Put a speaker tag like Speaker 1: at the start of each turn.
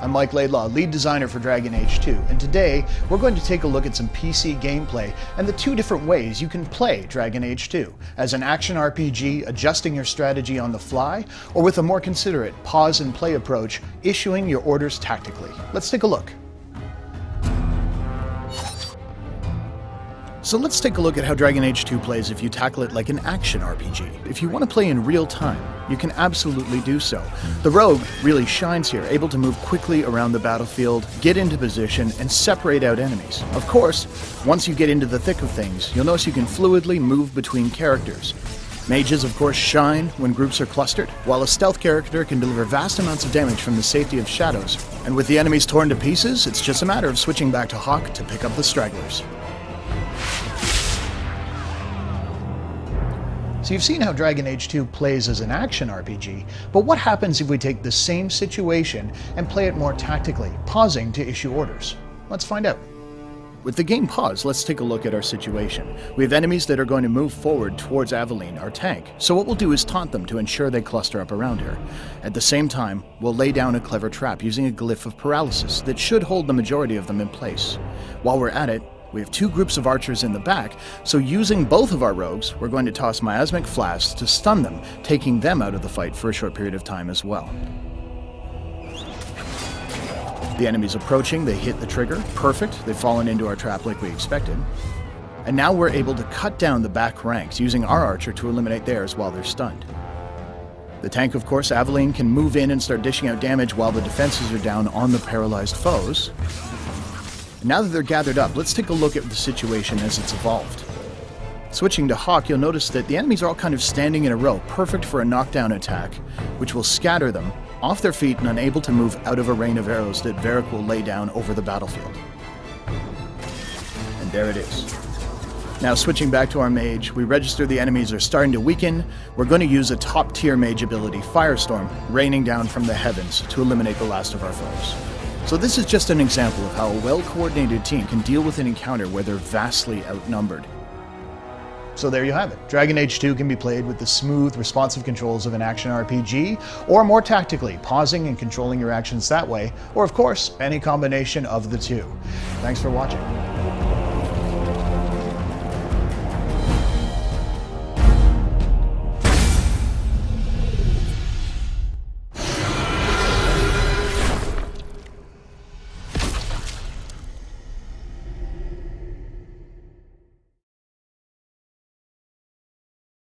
Speaker 1: I'm Mike Laidlaw, lead designer for Dragon Age 2, and today we're going to take a look at some PC gameplay and the two different ways you can play Dragon Age 2, as an action RPG adjusting your strategy on the fly, or with a more considerate pause and play approach, issuing your orders tactically. Let's take a look. So let's take a look at how Dragon Age 2 plays if you tackle it like an action RPG. If you want to play in real time, you can absolutely do so. The Rogue really shines here, able to move quickly around the battlefield, get into position, and separate out enemies. Of course, once you get into the thick of things, you'll notice you can fluidly move between characters. Mages, of course, shine when groups are clustered, while a stealth character can deliver vast amounts of damage from the safety of shadows. And with the enemies torn to pieces, it's just a matter of switching back to Hawke to pick up the stragglers. So you've seen how Dragon Age 2 plays as an action RPG, but what happens if we take the same situation and play it more tactically, pausing to issue orders? Let's find out. With the game paused, let's take a look at our situation. We have enemies that are going to move forward towards Aveline, our tank, so what we'll do is taunt them to ensure they cluster up around her. At the same time, we'll lay down a clever trap using a glyph of paralysis that should hold the majority of them in place. While we're at it, we have two groups of archers in the back, so using both of our rogues, we're going to toss miasmic flasks to stun them, taking them out of the fight for a short period of time as well. The enemy's approaching, they hit the trigger, perfect, they've fallen into our trap like we expected. And now we're able to cut down the back ranks, using our archer to eliminate theirs while they're stunned. The tank, of course, Aveline, can move in and start dishing out damage while the defenses are down on the paralyzed foes. Now that they're gathered up, let's take a look at the situation as it's evolved. Switching to Hawke, you'll notice that the enemies are all kind of standing in a row, perfect for a knockdown attack, which will scatter them off their feet and unable to move out of a rain of arrows that Varric will lay down over the battlefield. And there it is. Now switching back to our mage, we register the enemies are starting to weaken. We're going to use a top-tier mage ability, Firestorm, raining down from the heavens to eliminate the last of our foes. So this is just an example of how a well-coordinated team can deal with an encounter where they're vastly outnumbered. So there you have it. Dragon Age 2 can be played with the smooth, responsive controls of an action RPG, or more tactically, pausing and controlling your actions that way, or of course, any combination of the two. Thanks for watching.